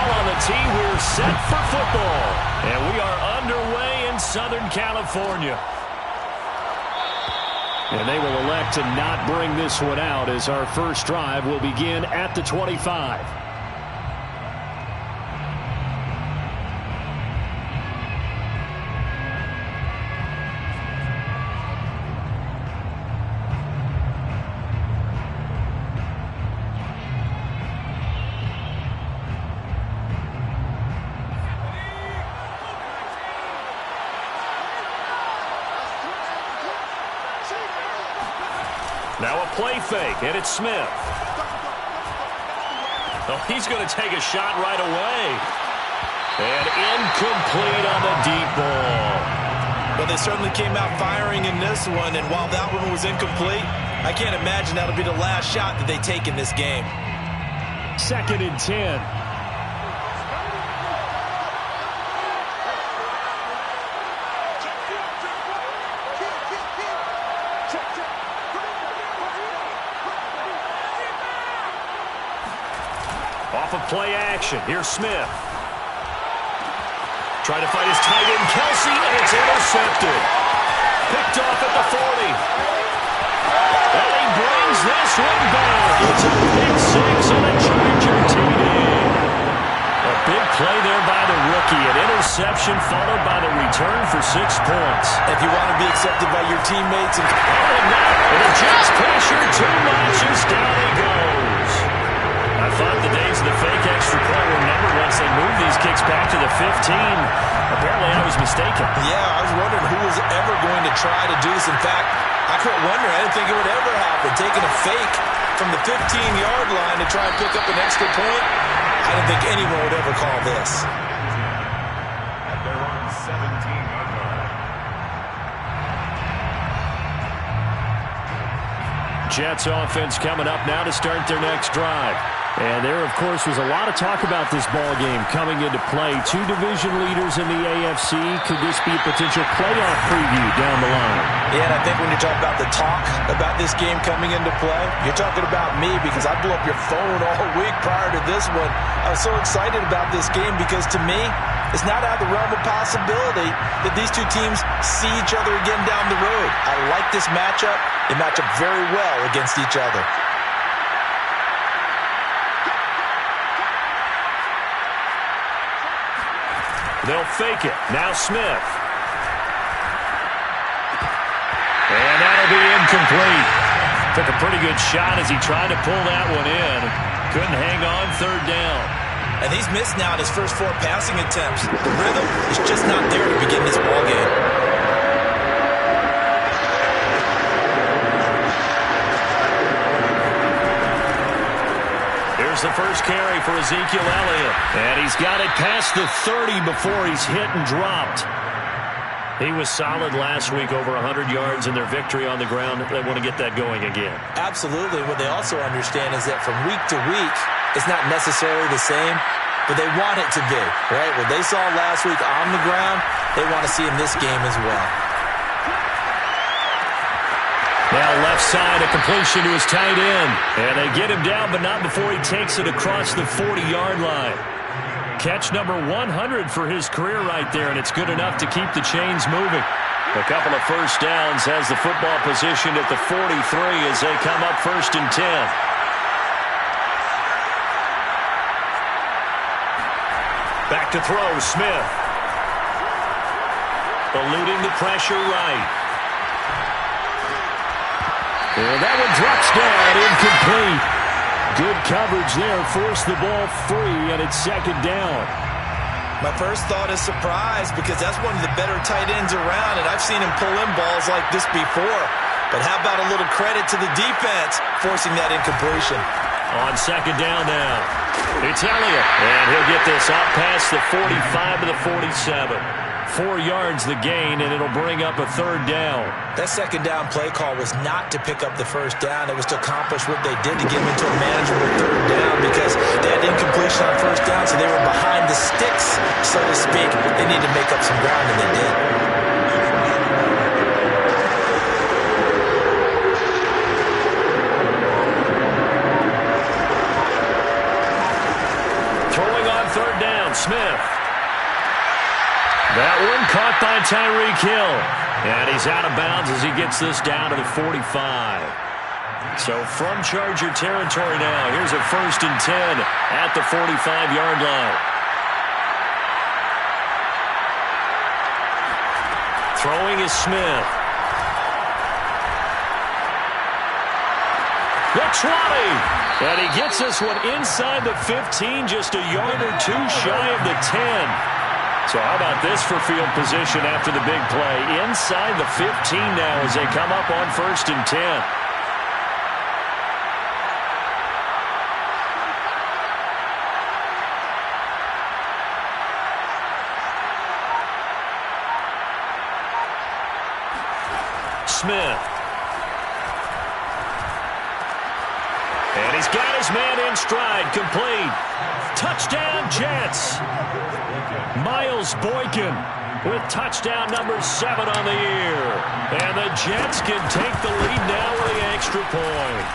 ball on the tee. We're set for football. And we are underway in Southern California. And they will elect to not bring this one out as our first drive will begin at the 25. Now a play fake, and it's Smith. Oh, he's going to take a shot right away. And incomplete on the deep ball. Well, they certainly came out firing in this one, and while that one was incomplete, I can't imagine that'll be the last shot that they take in this game. 2nd and 10. Off of play action. Here's Smith. Trying to find his tight end, Kelsey, and it's intercepted. Picked off at the 40. And he brings this one back. It's a pick six on a Charger TD. A big play there by the rookie. An interception followed by the return for 6 points. If you want to be accepted by your teammates. And the Jets pressure too much as down he goes. I thought the days of the fake extra point were numbered once they moved these kicks back to the 15. Apparently I was mistaken. Yeah, I was wondering who was ever going to try to do this. In fact, I couldn't wonder. I didn't think it would ever happen. Taking a fake from the 15-yard line to try and pick up an extra point. I didn't think anyone would ever call this. At their own 17-yard line. Jets offense coming up now to start their next drive. And there, of course, was a lot of talk about this ball game coming into play. 2 division leaders in the AFC. Could this be a potential playoff preview down the line? Yeah, and I think when you talk about the talk about this game coming into play, you're talking about me because I blew up your phone all week prior to this one. I was so excited about this game because to me, it's not out of the realm of possibility that these two teams see each other again down the road. I like this matchup. They match up very well against each other. They'll fake it. Now Smith. And that'll be incomplete. Took a pretty good shot as he tried to pull that one in. Couldn't hang on 3rd down. And he's missed now his first 4 passing attempts. The rhythm is just not there to begin this ball game. Here's the first carry for Ezekiel Elliott. And he's got it past the 30 before he's hit and dropped. He was solid last week, over 100 yards in their victory on the ground. They want to get that going again. Absolutely. What they also understand is that from week to week, it's not necessarily the same, but they want it to be, right? What they saw last week on the ground, they want to see in this game as well. Now left side, a completion to his tight end. And they get him down, but not before he takes it across the 40-yard line. Catch number 100 for his career right there, and it's good enough to keep the chains moving. A couple of first downs, has the football positioned at the 43 as they come up 1st and 10. Back to throw, Smith. Eluding the pressure right. And that one drops down, incomplete. Good coverage there, forced the ball free, and it's 2nd down. My first thought is surprise because that's one of the better tight ends around, and I've seen him pull in balls like this before. But how about a little credit to the defense forcing that incompletion? On 2nd down now, it's Elliott, and he'll get this out past the 45 to the 47. 4 yards the gain, and it'll bring up a 3rd down. That 2nd down play call was not to pick up the 1st down. It was to accomplish what they did to get them into a manageable 3rd down because they had incompletion on 1st down, so they were behind the sticks, so to speak. They needed to make up some ground, and they did. Throwing on 3rd down. Smith. That one caught by Tyreek Hill. And he's out of bounds as he gets this down to the 45. So from Charger territory now, here's a 1st and 10 at the 45-yard line. Throwing is Smith. The 20. And he gets this one inside the 15, just a yard or two shy of the 10. So how about this for field position after the big play? Inside the 15 now as they come up on 1st and 10. Smith. And he's got his man in stride, complete. Touchdown, Jets. Miles Boykin with touchdown number 7 on the year. And the Jets can take the lead now with the extra point.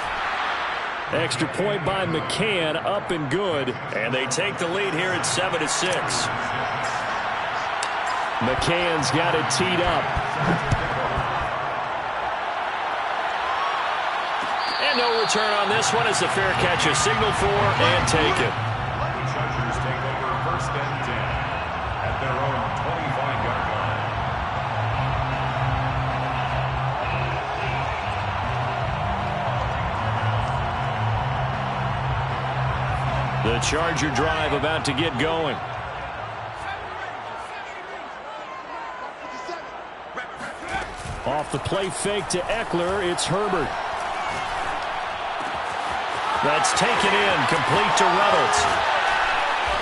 Extra point by McCann, up and good. And they take the lead here at 7-6. McCann's got it teed up. And no return on this one as the fair catch is signaled for and taken. Chargers take over 1st and 10 at their own 25-yard line. The Charger drive about to get going. Off the play fake to Eckler, it's Herbert. That's taken in, complete to Reynolds.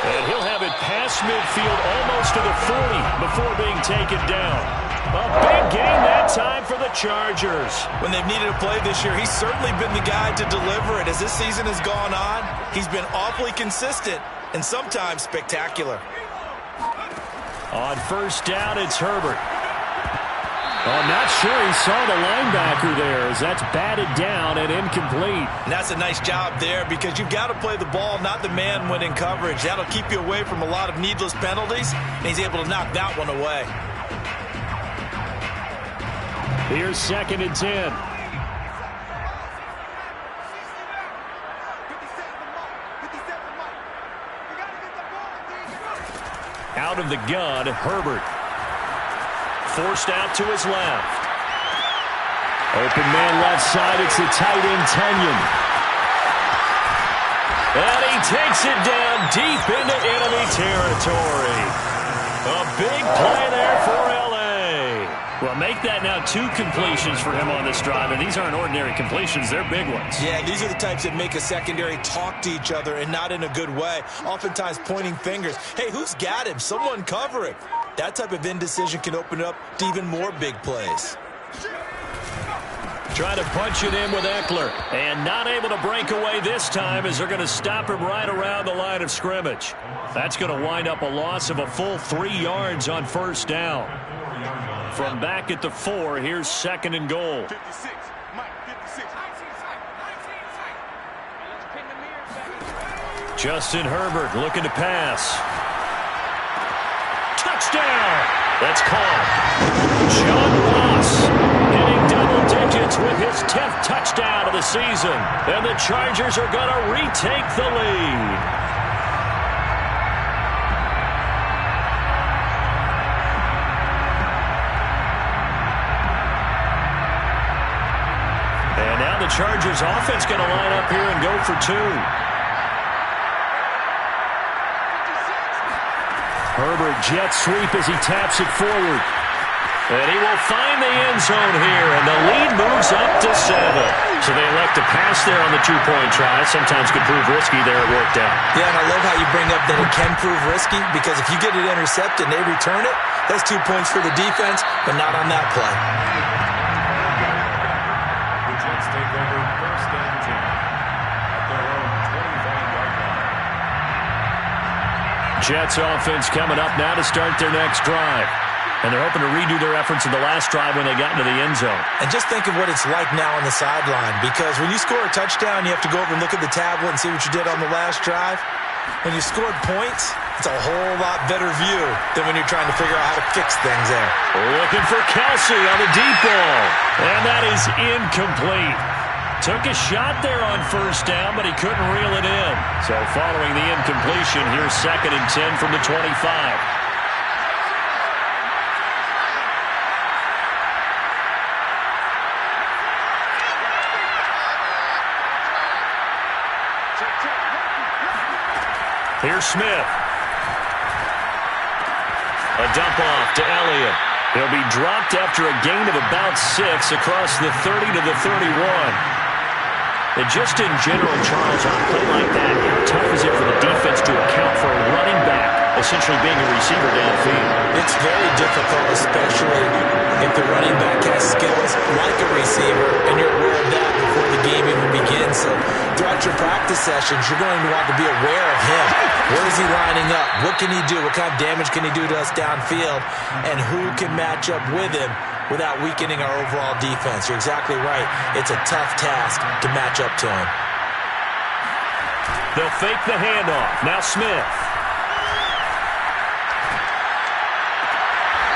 And he'll have it past midfield almost to the 40 before being taken down. A big game that time for the Chargers. When they've needed a play this year, he's certainly been the guy to deliver it. As this season has gone on, he's been awfully consistent and sometimes spectacular. On 1st down, it's Herbert. I'm not sure he saw the linebacker there as that's batted down and incomplete. And that's a nice job there because you've got to play the ball, not the man when in coverage. That'll keep you away from a lot of needless penalties, and he's able to knock that one away. Here's 2nd and 10. Out of the gun, Herbert. Forced out to his left. Open man left side. It's the tight end, Tunyon. And he takes it down deep into enemy territory. A big play there for L.A. Well, make that now 2 completions for him on this drive. And these aren't ordinary completions. They're big ones. Yeah, these are the types that make a secondary talk to each other and not in a good way. Oftentimes pointing fingers. Hey, who's got him? Someone cover him. That type of indecision can open up to even more big plays. Trying to punch it in with Eckler. And not able to break away this time as they're going to stop him right around the line of scrimmage. That's going to wind up a loss of a full 3 yards on 1st down. From back at the 4, here's 2nd and goal. 56. Mike, 56. Justin Herbert looking to pass. Touchdown! That's caught. John Ross hitting double digits with his 10th touchdown of the season. And the Chargers are going to retake the lead. And now the Chargers offense going to line up here and go for 2. Herbert jet sweep as he taps it forward. And he will find the end zone here, and the lead moves up to 7. So they elect to pass there on the 2-point try. Sometimes could prove risky there. It worked out. Yeah, and I love how you bring up that it can prove risky because if you get it intercepted and they return it, that's 2 points for the defense, but not on that play. The Jets take over 1st and 10 at their own 25-yard line. Jets offense coming up now to start their next drive. And they're hoping to redo their efforts in the last drive when they got into the end zone. And just think of what it's like now on the sideline, because when you score a touchdown, you have to go over and look at the tablet and see what you did on the last drive. When you scored points, It's a whole lot better view than when you're trying to figure out how to fix things there. Looking for Kelsey on the deep ball. And that is incomplete. Took a shot there on first down, but he couldn't reel it in. So following the incompletion, here's 2nd and 10 from the 25. Here's Smith. A dump off to Elliott. He'll be dropped after a gain of about 6 across the 30 to the 31. And just in general, Charles, on a play like that, how tough is it for the defense to account for a running back essentially being a receiver downfield? It's very difficult, especially if the running back has skills like a receiver, and you're aware of that before the game even begins. So throughout your practice sessions, you're going to want to be aware of him. Where is he lining up? What can he do? What kind of damage can he do to us downfield? And who can match up with him without weakening our overall defense? You're exactly right. It's a tough task to match up to him. They'll fake the handoff. Now Smith.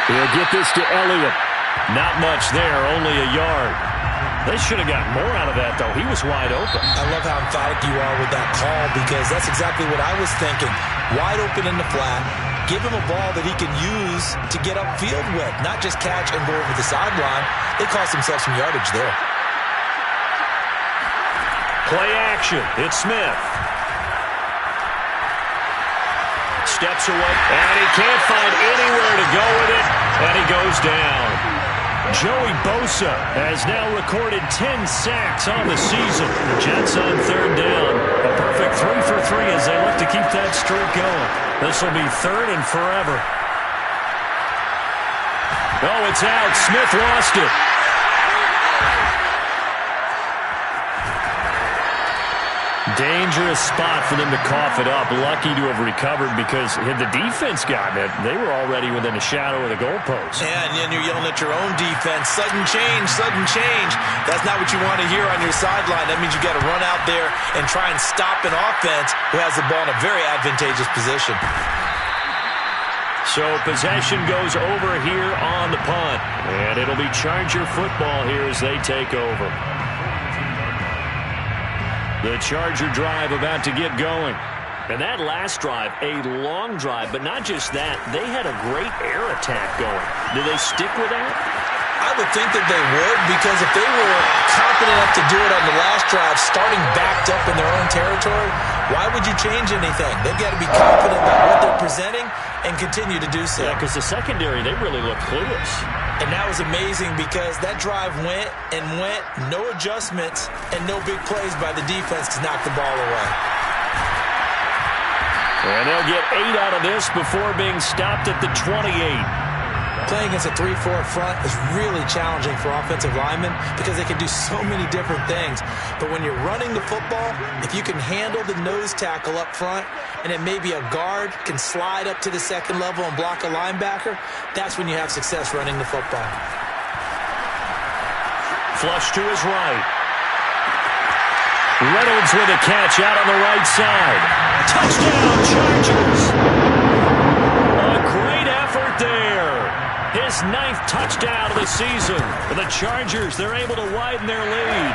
He'll get this to Elliott. Not much there, only a yard. They should have gotten more out of that, though. He was wide open. I love how emphatic you are with that call, because that's exactly what I was thinking. Wide open in the flat. Give him a ball that he can use to get upfield with, not just catch and go over the sideline. They cost themselves some yardage there. Play action. It's Smith. Steps away, and he can't find anywhere to go with it, and he goes down. Joey Bosa has now recorded 10 sacks on the season. The Jets on 3rd down. A perfect 3 for 3 as they look to keep that streak going. This will be 3rd and forever. Oh, it's out. Smith lost it. Dangerous spot for them to cough it up. Lucky to have recovered, because had the defense gotten it, they were already within a shadow of the goalpost. Yeah, and then you're yelling at your own defense. Sudden change, sudden change. That's not what you want to hear on your sideline. That means you got to run out there and try and stop an offense who has the ball in a very advantageous position. So possession goes over here on the punt. And it'll be Charger football here as they take over. The Charger drive about to get going. And that last drive, a long drive, but not just that. They had a great air attack going. Do they stick with that? I would think that they would, because if they were confident enough to do it on the last drive, starting backed up in their own territory, why would you change anything? They've got to be confident about what they're presenting and continue to do so. Yeah, because the secondary, they really looked clueless. And that was amazing, because that drive went and went, no adjustments, and no big plays by the defense to knock the ball away. And they'll get 8 out of this before being stopped at the 28. Playing against a 3-4 front is really challenging for offensive linemen, because they can do so many different things. But when you're running the football, if you can handle the nose tackle up front, and then maybe a guard can slide up to the second level and block a linebacker, that's when you have success running the football. Flush to his right. Reynolds with a catch out on the right side. Touchdown, Chargers! A great effort there. His 9th touchdown of the season. And the Chargers, they're able to widen their lead.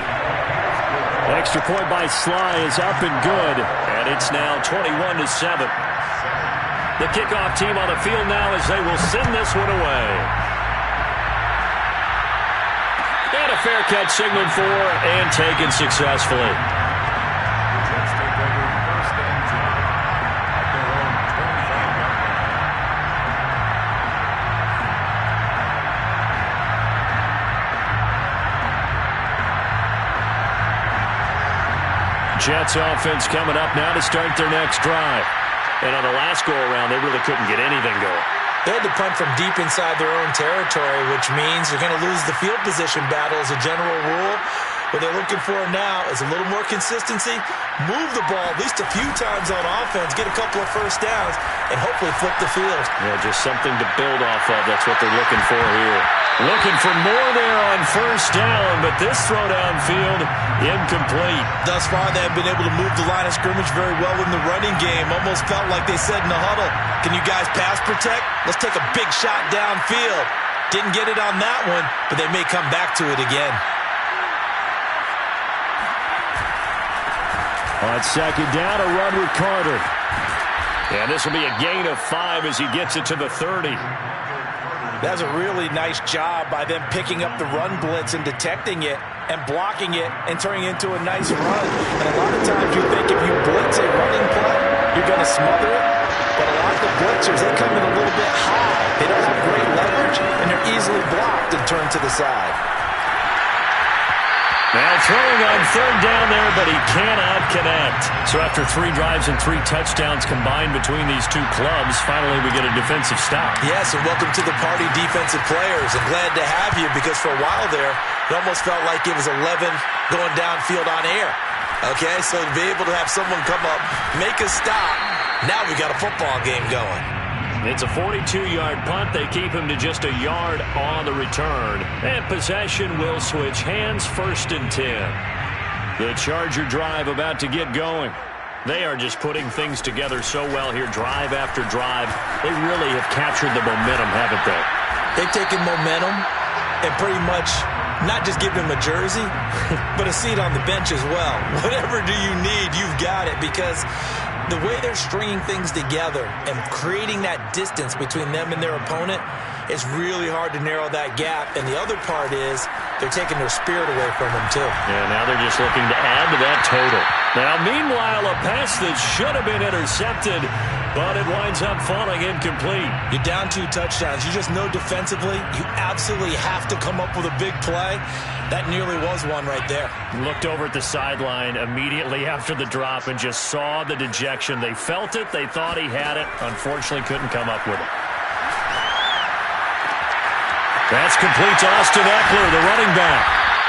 Extra point by Sly is up and good. And it's now 21-7. The kickoff team on the field now as they will send this one away. And a fair catch signaled for and taken successfully. Jets offense coming up now to start their next drive. And on the last go-around, they really couldn't get anything going. They had to punt from deep inside their own territory, which means you're going to lose the field position battle as a general rule. What they're looking for now is a little more consistency, move the ball at least a few times on offense, get a couple of first downs, and hopefully flip the field. Yeah, just something to build off of. That's what they're looking for here. Looking for more there on first down, but this throw downfield, incomplete. Thus far, they have been able to move the line of scrimmage very well in the running game. Almost felt like they said in the huddle, can you guys pass protect? Let's take a big shot downfield. Didn't get it on that one, but they may come back to it again. On second down, a run with Carter. And this will be a gain of 5 as he gets it to the 30. That's a really nice job by them picking up the run blitz and detecting it and blocking it and turning it into a nice run. And a lot of times you think if you blitz a running play, you're going to smother it. But a lot of the blitzers, they come in a little bit high. They don't have great leverage, and they're easily blocked and turned to the side. Now throwing on third down there, but he cannot connect. So after 3 drives and 3 touchdowns combined between these two clubs, finally we get a defensive stop. Yes, and welcome to the party, defensive players. And glad to have you, because for a while there, it almost felt like it was 11 going downfield on air. Okay, so to be able to have someone come up, make a stop, now we got a football game going. It's a 42-yard punt. They keep him to just a yard on the return. And possession will switch hands, 1st and 10. The Charger drive about to get going. They are just putting things together so well here, drive after drive. They really have captured the momentum, haven't they? They've taken momentum and pretty much not just given him a jersey, but a seat on the bench as well. Whatever do you need, you've got it, because the way they're stringing things together and creating that distance between them and their opponent, it's really hard to narrow that gap. And the other part is they're taking their spirit away from them, too. Yeah, now they're just looking to add to that total. Now, meanwhile, a pass that should have been intercepted, but it winds up falling incomplete. You're down 2 touchdowns. You just know defensively you absolutely have to come up with a big play. That nearly was one right there. Looked over at the sideline immediately after the drop and just saw the dejection. They felt it. They thought he had it. Unfortunately, couldn't come up with it. That's complete to Austin Eckler, the running back.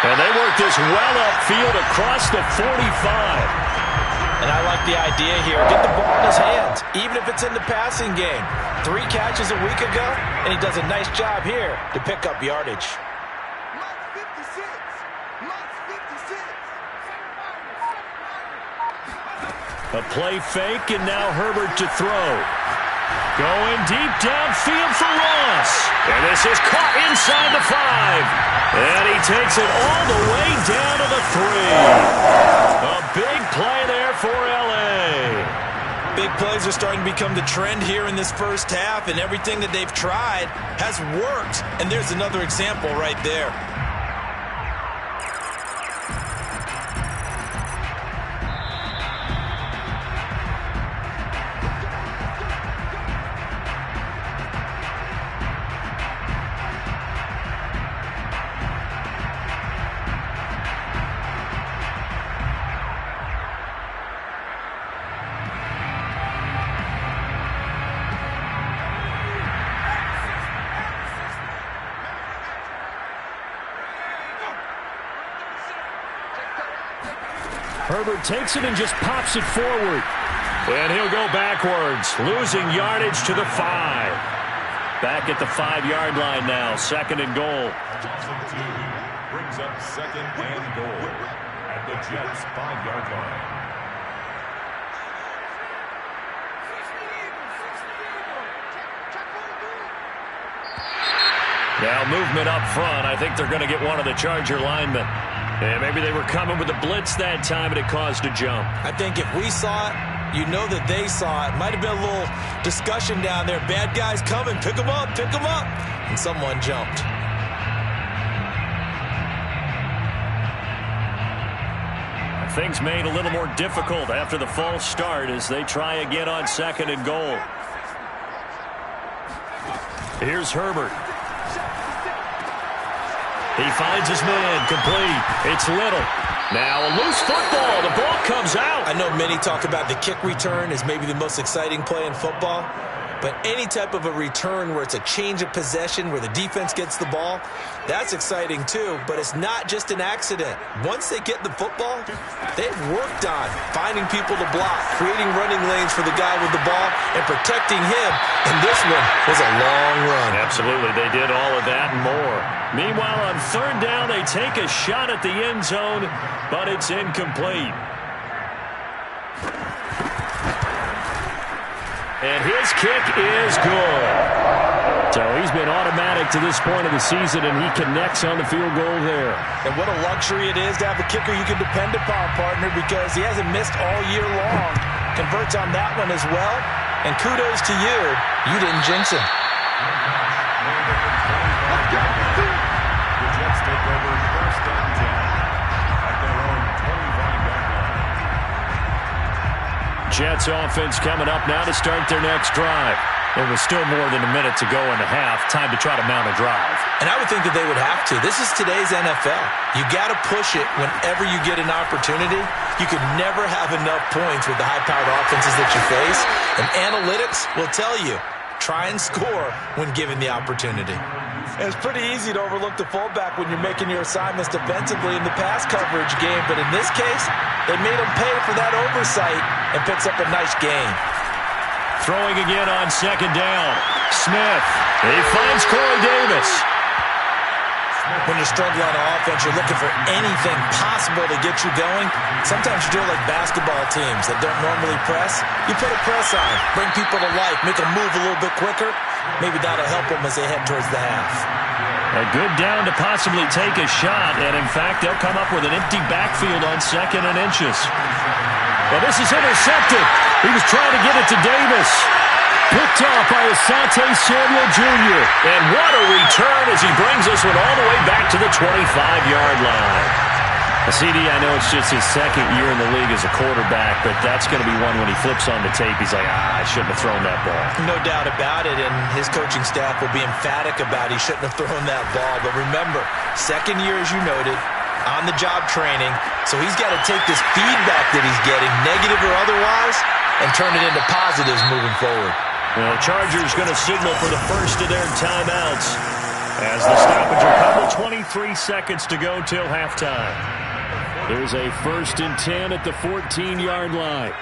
And they work this well upfield across the 45. And I like the idea here. Get the ball in his hands, even if it's in the passing game. 3 catches a week ago, and he does a nice job here to pick up yardage. A play fake, and now Herbert to throw. Going deep downfield for Ross. And this is caught inside the 5. And he takes it all the way down to the 3. A big play there for L.A. Big plays are starting to become the trend here in this first half, and everything that they've tried has worked. And there's another example right there. Herbert takes it and just pops it forward. And he'll go backwards, losing yardage to the 5. Back at the 5-yard line now, 2nd and goal. Johnson 2 brings up 2nd and goal at the Jets' 5-yard line. Now movement up front. I think they're going to get one of the Charger linemen. And maybe they were coming with a blitz that time, and it caused a jump. I think if we saw it, you know that they saw it. Might have been a little discussion down there. Bad guys coming. Pick them up. Pick them up. And someone jumped. Things made a little more difficult after the false start as they try again on 2nd and goal. Here's Herbert. He finds his man, complete. It's Little. Now a loose football. The ball comes out. I know many talk about the kick return as maybe the most exciting play in football. But any type of a return where it's a change of possession, where the defense gets the ball, that's exciting too. But it's not just an accident. Once they get the football, they've worked on finding people to block, creating running lanes for the guy with the ball, and protecting him. And this one was a long run. Absolutely, they did all of that and more. Meanwhile, on third down, they take a shot at the end zone, but it's incomplete. And his kick is good. So he's been automatic to this point of the season, and he connects on the field goal there. And what a luxury it is to have a kicker you can depend upon, partner, because he hasn't missed all year long. Converts on that one as well. And kudos to you. You didn't jinx him. The Jets take over first and 10 at their own 25-yard line. Jets offense coming up now to start their next drive. There was still more than a minute to go in the half. Time to try to mount a drive. And I would think that they would have to. This is today's NFL. You got to push it whenever you get an opportunity. You could never have enough points with the high-powered offenses that you face. And analytics will tell you, try and score when given the opportunity. And it's pretty easy to overlook the fullback when you're making your assignments defensively in the pass coverage game. But in this case, they made him pay for that oversight and picks up a nice gain. Throwing again on second down. Smith. He finds Corey Davis. When you're struggling on offense, you're looking for anything possible to get you going. Sometimes you do it like basketball teams that don't normally press. You put a press on, bring people to life, make them move a little bit quicker. Maybe that'll help them as they head towards the half. A good down to possibly take a shot, and in fact, they'll come up with an empty backfield on 2nd and inches. Well, this is intercepted. He was trying to get it to Davis. Picked off by Asante Samuel Jr. And what a return as he brings this one all the way back to the 25-yard line. CD, I know it's just his second year in the league as a quarterback, but that's going to be one when he flips on the tape, he's like, I shouldn't have thrown that ball. No doubt about it, and his coaching staff will be emphatic about he shouldn't have thrown that ball. But remember, second year, as you noted, on-the-job training, so he's got to take this feedback that he's getting, negative or otherwise, and turn it into positives moving forward. Well, the Chargers going to signal for the first of their timeouts as the stoppage will come with 23 seconds to go till halftime. There's a 1st and 10 at the 14-yard line.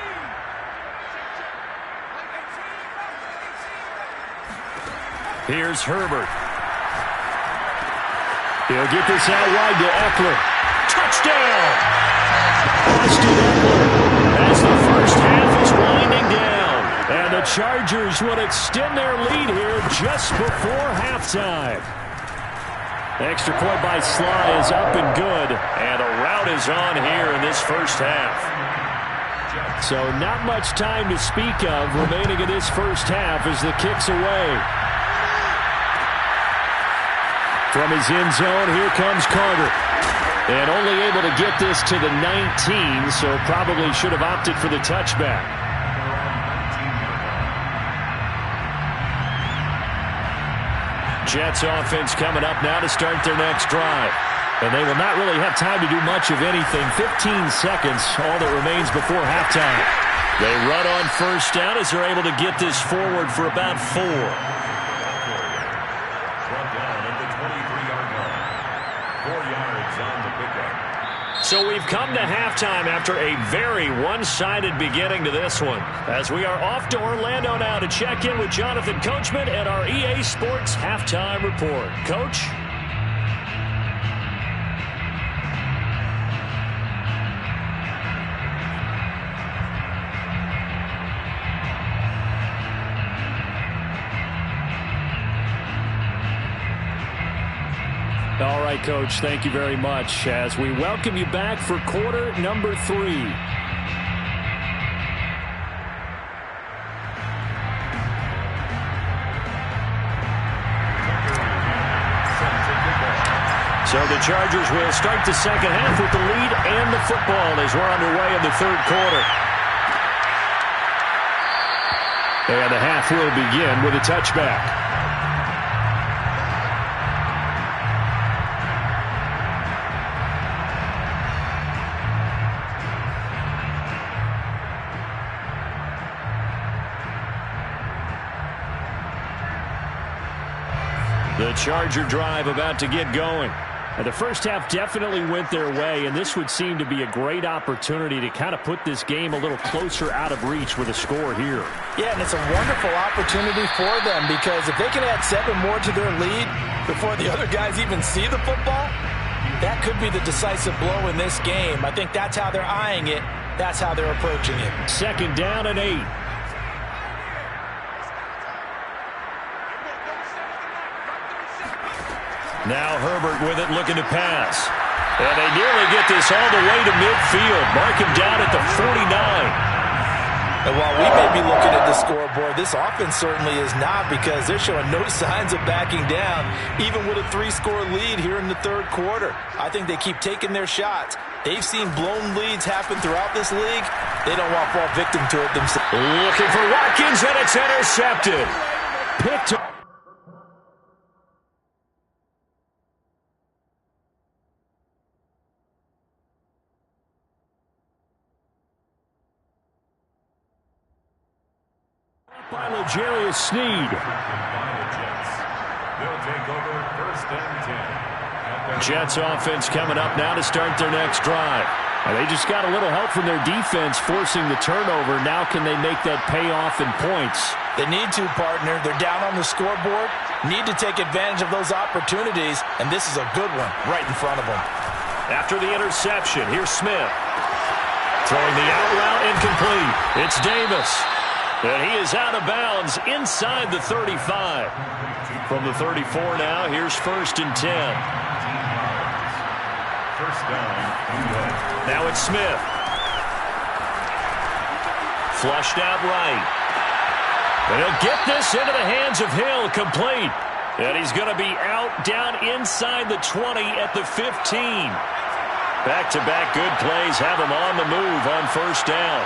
Here's Herbert. He'll get this out wide to Eckler. Touchdown! Austin Eckler as the first half is winding down. And the Chargers will extend their lead here just before halftime. Extra point by Sly is up and good. And a rout is on here in this first half. So not much time to speak of remaining in this first half as the kick's away. From his end zone, here comes Carter. And only able to get this to the 19, so probably should have opted for the touchback. Jets offense coming up now to start their next drive. And they will not really have time to do much of anything. 15 seconds, all that remains before halftime. They run on first down as they're able to get this forward for about 4. So we've come to halftime after a very one-sided beginning to this one. As we are off to Orlando now to check in with Jonathan Coachman and our EA Sports Halftime Report. Coach? All right, Coach, thank you very much as we welcome you back for quarter number 3. So the Chargers will start the second half with the lead and the football as we're underway in the third quarter. And the half will begin with a touchback. The Charger drive about to get going. And the first half definitely went their way, and this would seem to be a great opportunity to kind of put this game a little closer out of reach with a score here. Yeah, and it's a wonderful opportunity for them because if they can add 7 more to their lead before the other guys even see the football, that could be the decisive blow in this game. I think that's how they're eyeing it. That's how they're approaching it. 2nd down and 8. Now Herbert with it, looking to pass. And they nearly get this all the way to midfield. Mark him down at the 49. And while we may be looking at the scoreboard, this offense certainly is not, because they're showing no signs of backing down, even with a 3-score lead here in the 3rd quarter. I think they keep taking their shots. They've seen blown leads happen throughout this league. They don't want to fall victim to it themselves. Looking for Watkins, and it's intercepted. Picked up. By L'Jarius Sneed. They'll take over 1st and 10. Jets offense coming up now to start their next drive. And they just got a little help from their defense forcing the turnover. Now can they make that pay off in points? They need to, partner. They're down on the scoreboard. Need to take advantage of those opportunities, and this is a good one right in front of them. After the interception, here's Smith. Throwing the out route, incomplete. It's Davis. And he is out of bounds inside the 35. From the 34 now, here's 1st and 10. 1st down. Now it's Smith. Flushed out right. And he'll get this into the hands of Hill, complete. And he's going to be out down inside the 20 at the 15. Back-to-back good plays have him on the move on 1st down.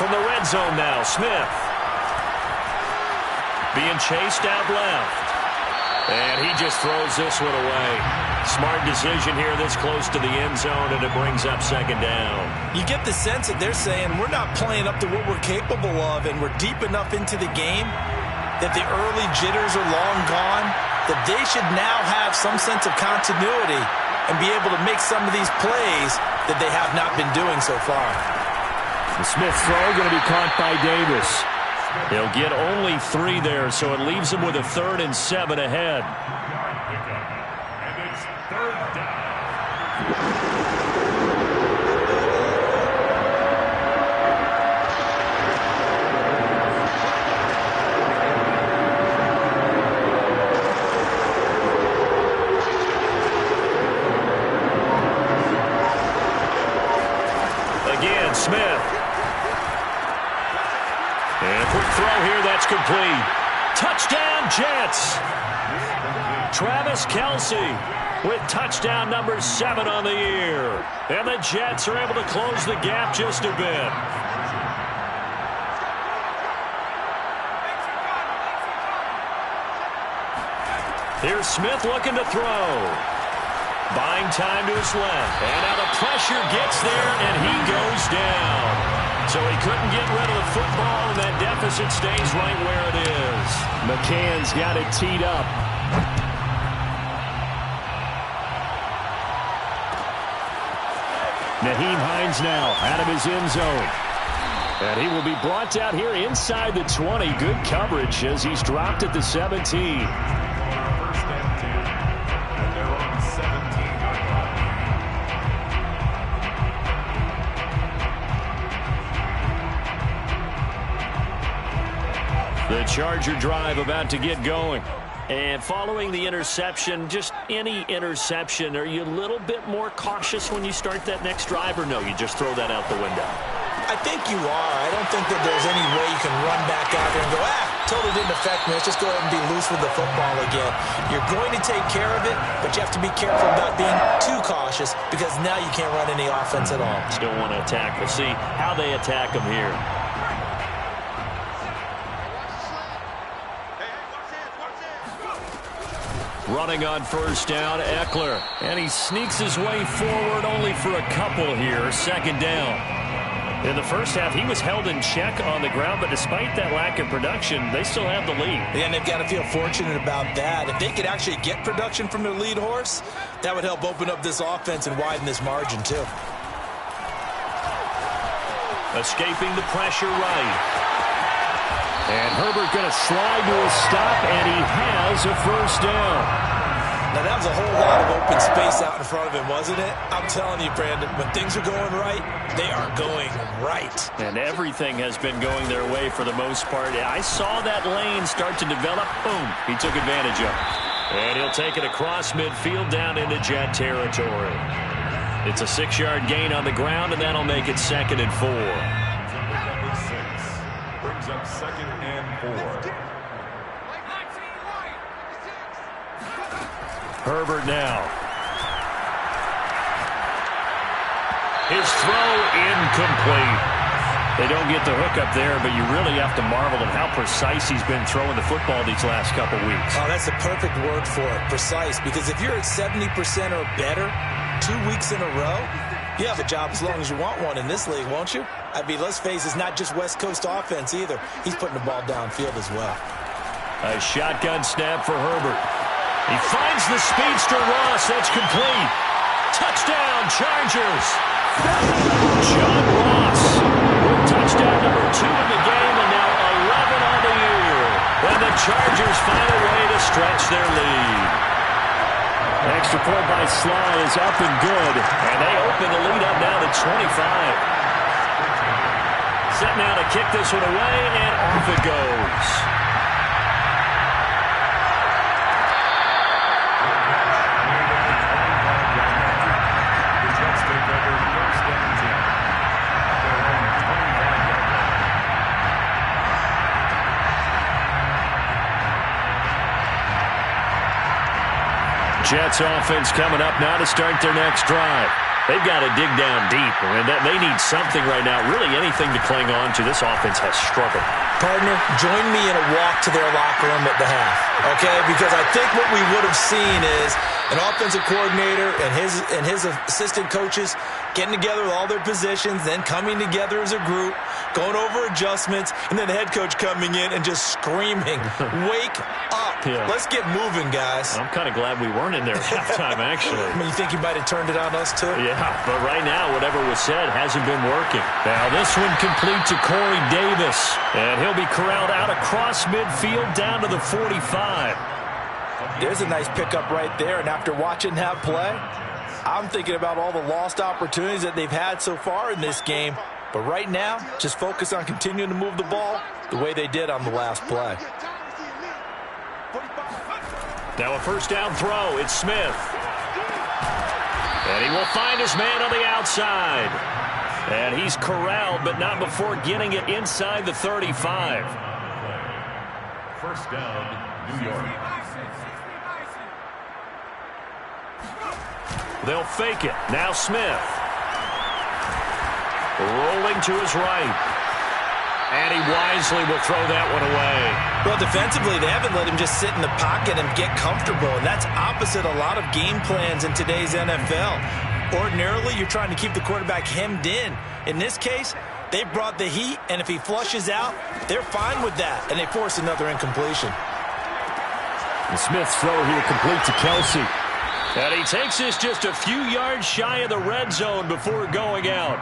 From the red zone now, Smith. Being chased out left. And he just throws this one away. Smart decision here this close to the end zone, and it brings up 2nd down. You get the sense that they're saying we're not playing up to what we're capable of, and we're deep enough into the game that the early jitters are long gone, that they should now have some sense of continuity and be able to make some of these plays that they have not been doing so far. The Smith throw going to be caught by Davis. He'll get only 3 there, so it leaves him with a 3rd and 7 ahead. And it's 3rd down. Again, Smith. And a quick throw here, that's complete. Touchdown, Jets. Travis Kelce with touchdown number 7 on the year. And the Jets are able to close the gap just a bit. Here's Smith looking to throw. Buying time to his left. And now the pressure gets there, and he goes down. So he couldn't get rid of the football, and that deficit stays right where it is. McCann's got it teed up. Nyheim Hines now out of his end zone. And he will be brought down here inside the 20. Good coverage as he's dropped at the 17. 1st and 10. At their own 17-yard line. The Charger drive about to get going. And following the interception, just any interception, are you a little bit more cautious when you start that next drive, or no, you just throw that out the window? I think you are. I don't think that there's any way you can run back out there and go, totally didn't affect me. Let's just go ahead and be loose with the football again. You're going to take care of it, but you have to be careful about being too cautious, because now you can't run any offense at all. Still want to attack. We'll see how they attack them here. Running on 1st down, Eckler. And he sneaks his way forward only for a couple here. 2nd down. In the first half, he was held in check on the ground, but despite that lack of production, they still have the lead. And they've got to feel fortunate about that. If they could actually get production from their lead horse, that would help open up this offense and widen this margin, too. Escaping the pressure right. And Herbert going to slide to a stop, and he has a first down. Now, that was a whole lot of open space out in front of him, wasn't it? I'm telling you, Brandon, when things are going right, they are going right. And everything has been going their way for the most part. I saw that lane start to develop. Boom. He took advantage of it. And he'll take it across midfield down into Jet territory. It's a 6-yard gain on the ground, and that'll make it 2nd and 4. Brings up 2nd and 4. Herbert now. His throw incomplete. They don't get the hook up there, but you really have to marvel at how precise he's been throwing the football these last couple weeks. Oh, that's the perfect word for it, precise, because if you're at 70% or better 2 weeks in a row, you have a job as long as you want one in this league, won't you? I mean, let's face it, it's not just West Coast offense either. He's putting the ball downfield as well. A shotgun snap for Herbert. He finds the speedster Ross. That's complete. Touchdown, Chargers. John Ross with touchdown number 2 in the game, and now 11 on the year. And the Chargers find a way to stretch their lead. Extra point by Sly is up and good, and they open the lead up now to 25. Set now to kick this one away, and off it goes. Jets offense coming up now to start their next drive. They've got to dig down deep, and they need something right now, really anything to cling on to. This offense has struggled. Partner, join me in a walk to their locker room at the half, okay? Because I think what we would have seen is an offensive coordinator and his assistant coaches getting together with all their positions, then coming together as a group, going over adjustments, and then the head coach coming in and just screaming, wake up. Yeah. Let's get moving, guys. I'm kind of glad we weren't in there at halftime, actually. I mean, you think he might have turned it on us, too? Yeah, but right now, whatever was said hasn't been working. Now, this one complete to Corey Davis, and he'll be corralled out across midfield down to the 45. There's a nice pickup right there, and after watching that play, I'm thinking about all the lost opportunities that they've had so far in this game. But right now, just focus on continuing to move the ball the way they did on the last play. Now a first down throw. It's Smith. And he will find his man on the outside. And he's corralled, but not before getting it inside the 35. First down, New York. They'll fake it. Now Smith. Rolling to his right. And he wisely will throw that one away. Well, defensively, they haven't let him just sit in the pocket and get comfortable. And that's opposite a lot of game plans in today's NFL. Ordinarily, you're trying to keep the quarterback hemmed in. In this case, they brought the heat, and if he flushes out, they're fine with that. And they force another incompletion. And Smith's throw here complete to Kelsey. And he takes this just a few yards shy of the red zone before going out.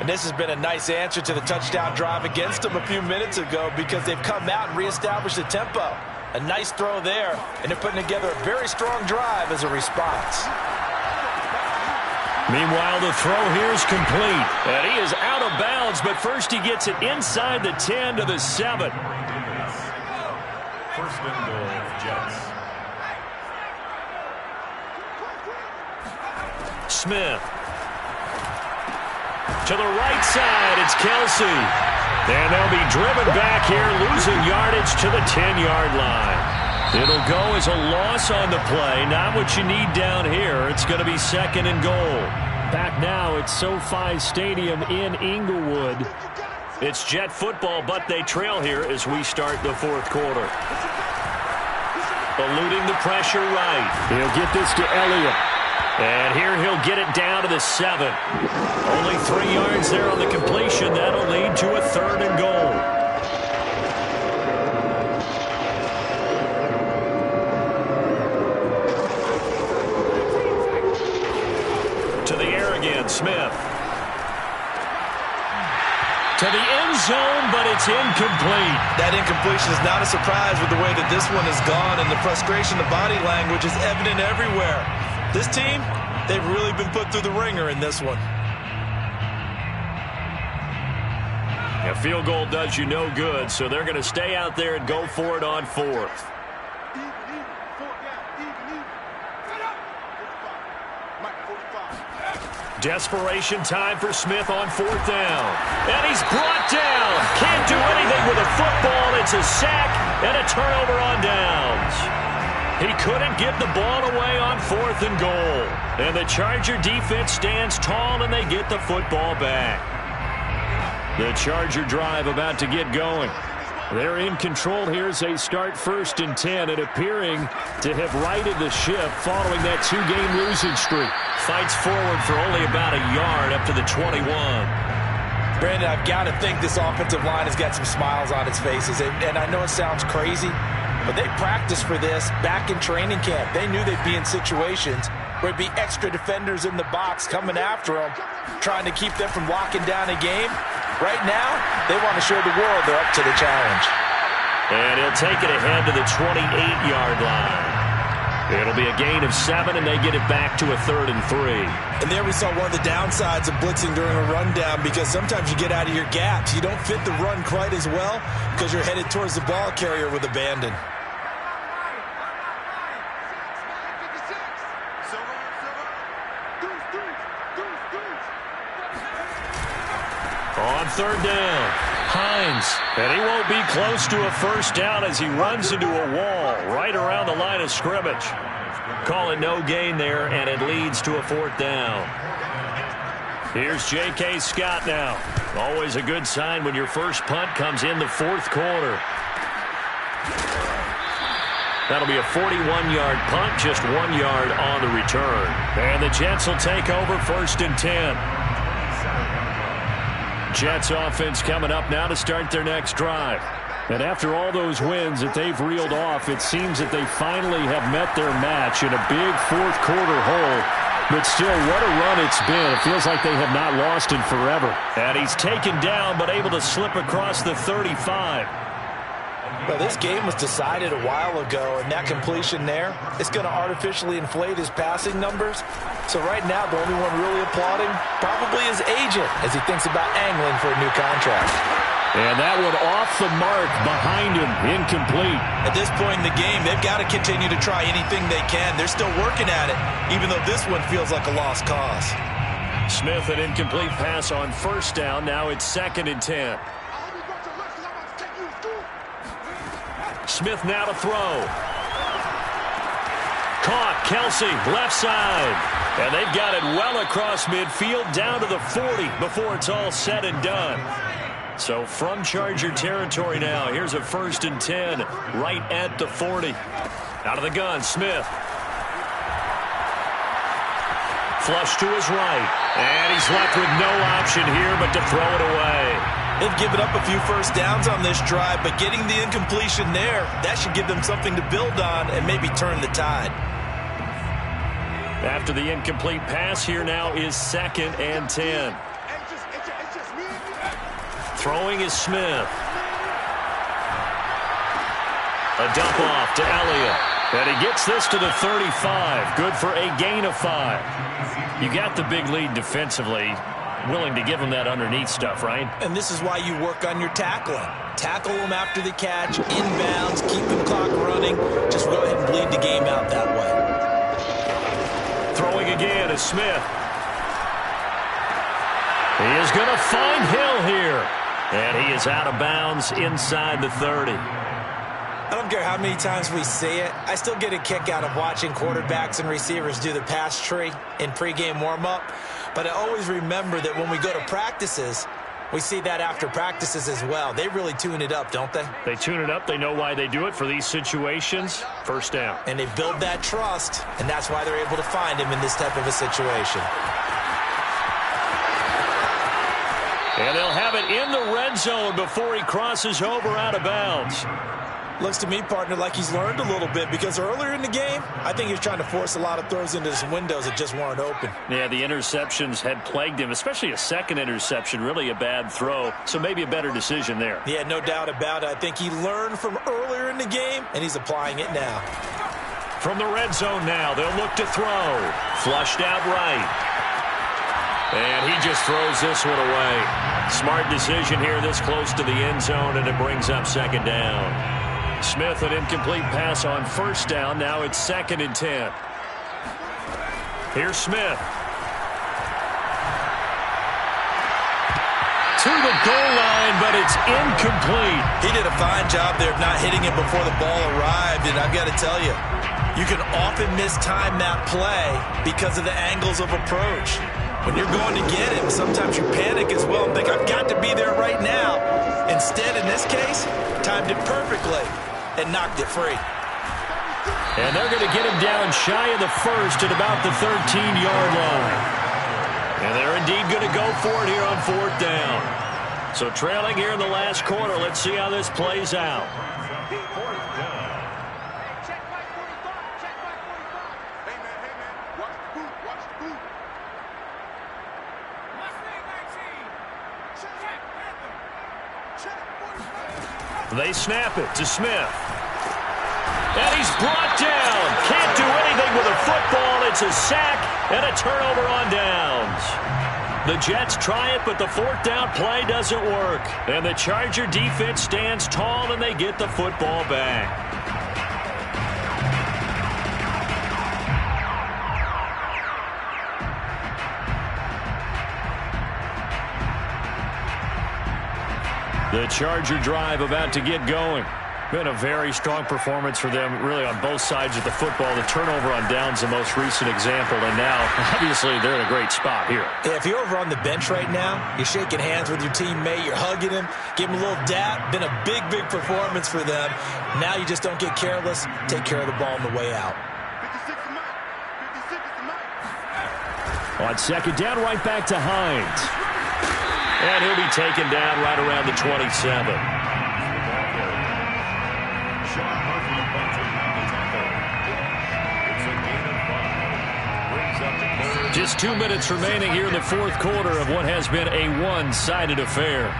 And this has been a nice answer to the touchdown drive against them a few minutes ago because they've come out and reestablished the tempo. A nice throw there, and they're putting together a very strong drive as a response. Meanwhile, the throw here is complete. And he is out of bounds, but first he gets it inside the 10 to the 7. First and goal, Jets. Smith. To the right side, it's Kelsey. And they'll be driven back here, losing yardage to the 10-yard line. It'll go as a loss on the play. Not what you need down here. It's going to be 2nd and goal. Back now at SoFi Stadium in Inglewood. It's Jet football, but they trail here as we start the 4th quarter. Eluding the pressure right. He'll get this to Elliott. And here he'll get it down to the 7. Only 3 yards there on the completion. That'll lead to a 3rd and goal. To the air again, Smith. To the end zone, but it's incomplete. That incompletion is not a surprise with the way that this one has gone, and the frustration, the body language is evident everywhere. This team, they've really been put through the ringer in this one. A field goal does you no good, so they're going to stay out there and go for it on 4th. Desperation time for Smith on 4th down. And he's brought down. Can't do anything with a football. It's a sack and a turnover on downs. He couldn't get the ball away on 4th and goal. And the Charger defense stands tall and they get the football back. The Charger drive about to get going. They're in control here as they start 1st and 10 and appearing to have righted the ship following that 2-game losing streak. Fights forward for only about a yard up to the 21. Brandon, I've got to think this offensive line has got some smiles on its faces. And I know it sounds crazy, but they practiced for this back in training camp. They knew they'd be in situations where it'd be extra defenders in the box coming after them, trying to keep them from locking down a game. Right now, they want to show the world they're up to the challenge. And he'll take it ahead to the 28-yard line. It'll be a gain of 7, and they get it back to a 3rd and 3. And there we saw one of the downsides of blitzing during a rundown, because sometimes you get out of your gaps. You don't fit the run quite as well because you're headed towards the ball carrier with abandon. On 3rd down, Hines. And he won't be close to a 1st down as he runs into a wall right around the line of scrimmage. Call it no gain there, and it leads to a 4th down. Here's J.K. Scott now. Always a good sign when your first punt comes in the 4th quarter. That'll be a 41-yard punt, just 1 yard on the return. And the Jets will take over 1st and 10. Jets offense coming up now to start their next drive. And after all those wins that they've reeled off, it seems that they finally have met their match in a big 4th quarter hole. But still, what a run it's been. It feels like they have not lost in forever. And he's taken down but able to slip across the 35. Well, this game was decided a while ago, and that completion there, it's going to artificially inflate his passing numbers. So right now, the only one really applauding probably his agent as he thinks about angling for a new contract. And that one off the mark behind him, incomplete. At this point in the game, they've got to continue to try anything they can. They're still working at it, even though this one feels like a lost cause. Smith, an incomplete pass on 1st down. Now it's 2nd and 10. Smith now to throw. Caught, Kelsey, left side. And they've got it well across midfield, down to the 40 before it's all said and done. So from Charger territory now, here's a 1st and 10 right at the 40. Out of the gun, Smith. Flush to his right. And he's left with no option here but to throw it away. They've given up a few 1st downs on this drive, but getting the incompletion there, that should give them something to build on and maybe turn the tide. After the incomplete pass, here now is 2nd and 10. Throwing is Smith. A dump off to Elliott. And he gets this to the 35. Good for a gain of 5. You got the big lead defensively. Willing to give him that underneath stuff, right? And this is why you work on your tackling. Tackle them after the catch, inbounds, keep the clock running. Just go ahead and bleed the game out that way. Throwing again is Smith. He is going to find Hill here. And he is out of bounds inside the 30. I don't care how many times we see it. I still get a kick out of watching quarterbacks and receivers do the pass tree in pregame warm-up. But I always remember that when we go to practices, We see that after practices as well. They really tune it up, don't they? They tune it up. They know why they do it for these situations. First down. And they build that trust, and that's why they're able to find him in this type of a situation. And they'll have it in the red zone before he crosses over out of bounds. Looks to me, partner, like he's learned a little bit, because earlier in the game, I think he was trying to force a lot of throws into some windows that just weren't open. Yeah, the interceptions had plagued him, especially a second interception, really a bad throw, so maybe a better decision there. Yeah, no doubt about it. I think he learned from earlier in the game, and he's applying it now. From the red zone now, they'll look to throw. Flushed out right. And he just throws this one away. Smart decision here this close to the end zone, and it brings up second down. Smith, an incomplete pass on first down. Now it's 2nd and 10. Here's Smith. To the goal line, but it's incomplete. He did a fine job there of not hitting it before the ball arrived, and I've got to tell you, you can often mistime that play because of the angles of approach. When you're going to get it, sometimes you panic as well and think, I've got to be there right now. Instead, in this case, timed it perfectly and knocked it free. And they're going to get him down shy of the first at about the 13-yard line. And they're indeed going to go for it here on 4th down. So trailing here in the last quarter. Let's see how this plays out. They snap it to Smith. And he's brought down. Can't do anything with a football. It's a sack and a turnover on downs. The Jets try it, but the 4th down play doesn't work. And the Charger defense stands tall, and they get the football back. The Charger drive about to get going. Been a very strong performance for them, really, on both sides of the football. The turnover on downs, the most recent example, and now, obviously, they're in a great spot here. Yeah, if you're over on the bench right now, you're shaking hands with your teammate, you're hugging him, give him a little dap. Been a big, big performance for them. Now you just don't get careless. Take care of the ball on the way out. On 2nd down, right back to Hines. And he'll be taken down right around the 27. Just 2 minutes remaining here in the 4th quarter of what has been a one-sided affair.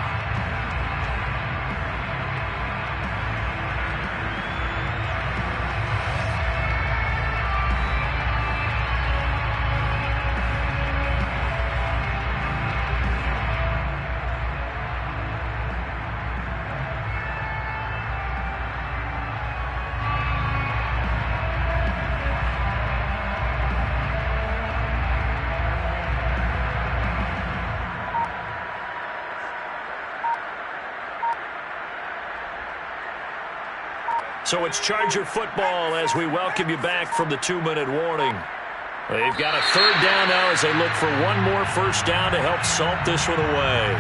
So it's Charger football as we welcome you back from the 2-minute warning. They've got a 3rd down now as they look for one more first down to help salt this one away.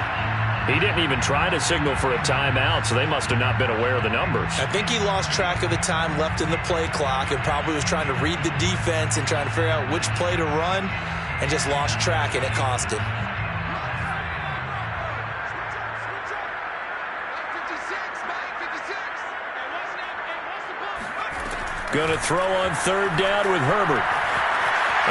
He didn't even try to signal for a timeout, so they must have not been aware of the numbers. I think he lost track of the time left in the play clock and probably was trying to read the defense and trying to figure out which play to run and just lost track, and it cost him. Going to throw on 3rd down with Herbert.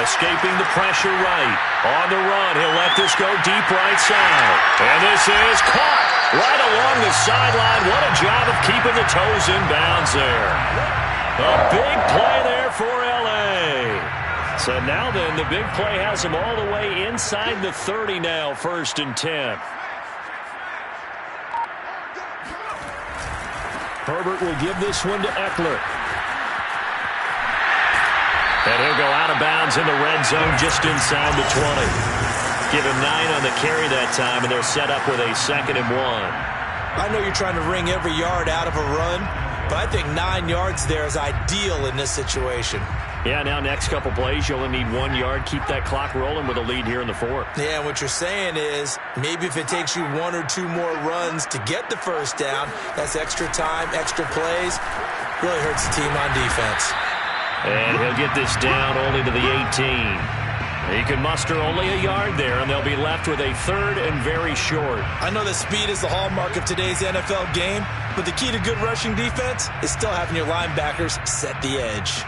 Escaping the pressure right. On the run, he'll let this go deep right side. And this is caught right along the sideline. What a job of keeping the toes in bounds there. A big play there for L.A. So now then, the big play has him all the way inside the 30 now, 1st and 10. Herbert will give this one to Eckler. And he'll go out of bounds in the red zone just inside the 20. Give him 9 on the carry that time, and they're set up with a 2nd and 1. I know you're trying to wring every yard out of a run, but I think 9 yards there is ideal in this situation. Yeah, now next couple plays, you only need 1 yard. Keep that clock rolling with a lead here in the fourth. Yeah, and what you're saying is maybe if it takes you 1 or 2 more runs to get the first down, that's extra time, extra plays. Really hurts the team on defense. And he'll get this down only to the 18. He can muster only a yard there, and they'll be left with a 3rd and very short. I know that speed is the hallmark of today's NFL game, but the key to good rushing defense is still having your linebackers set the edge.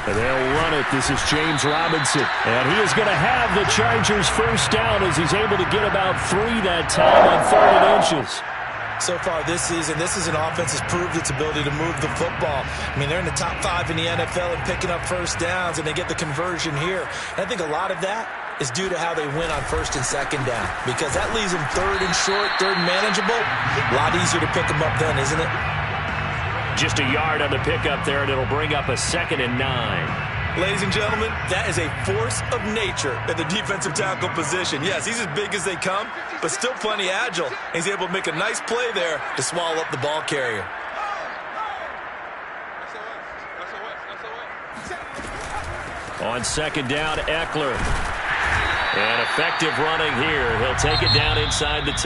And they'll run it. This is James Robinson. And he is going to have the Chargers first down as he's able to get about 3 that time on 3rd and inches. So far this season, this is an offense that's proved its ability to move the football. I mean, they're in the top 5 in the NFL and picking up first downs, and they get the conversion here. And I think a lot of that is due to how they win on 1st and 2nd down, because that leaves them 3rd and short, 3rd and manageable. A lot easier to pick them up then, isn't it? Just a yard on the pickup there, and it'll bring up a 2nd and 9. Ladies and gentlemen, that is a force of nature at the defensive tackle position. Yes, he's as big as they come, but still plenty agile. He's able to make a nice play there to swallow up the ball carrier. On 2nd down, Eckler. And effective running here. He'll take it down inside the 10.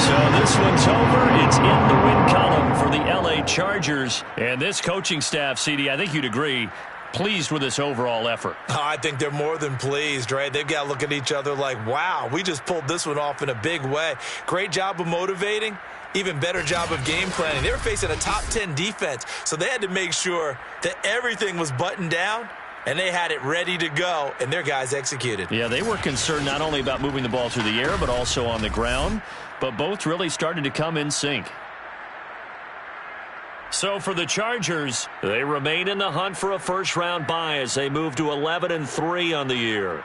So this one's over. It's in the win column for the LA Chargers. And this coaching staff, CD, I think you'd agree, pleased with this overall effort. Oh, I think they're more than pleased, right? They've got to look at each other like, wow, we just pulled this one off in a big way. Great job of motivating. Even better job of game planning. They were facing a top 10 defense, so they had to make sure that everything was buttoned down, and they had it ready to go, and their guys executed. Yeah, they were concerned not only about moving the ball through the air, but also on the ground. But both really started to come in sync. So for the Chargers, they remain in the hunt for a first-round bye as they move to 11-3 on the year.